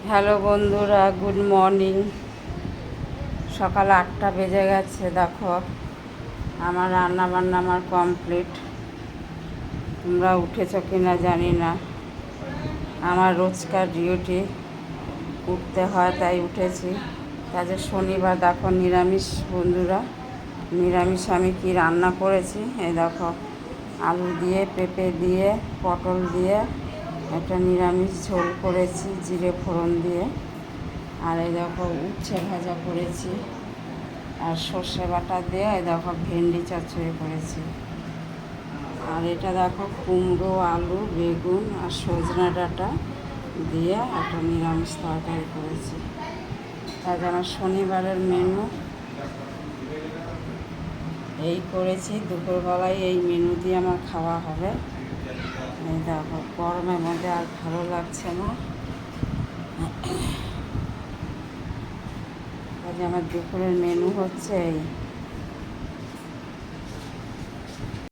Hello বন্ধুরা, good morning. সকাল 8টা বেজে গেছে। দেখো আমার রান্না বান্না আমার কমপ্লিট। তোমরা উঠেছো কি না জানি না। আমার রোজকার ডিউটি, উঠতে হয় তাই উঠেছি। কাজে শনিবার দেখো নিরামিষ বন্ধুরা। নিরামিষ আমি কি রান্না করেছি এই দেখো, আলু দিয়ে, পেঁপে দিয়ে, পটল দিয়ে একটা নিরামিষ ঝোল করেছি জিরে ফোড়ন দিয়ে। আর এই দেখো উচ্ছে ভাজা করেছি, আর সর্ষে বাটা দিয়ে এই দেখো ভেন্ডি চচ্চড়ি করেছি। আর এটা দেখো কুমড়ো, আলু, বেগুন আর সজনা ডাঁটা দিয়ে একটা নিরামিষ তরকারি করেছি। আজ আমার শনিবারের মেনু এই করেছি। দুপুরবেলায় এই মেনু দিয়ে আমার খাওয়া হবে। এই দেখো গরমের মধ্যে আর ভালো লাগছে না। আজ আমার দুপুরের মেনু হচ্ছে এই।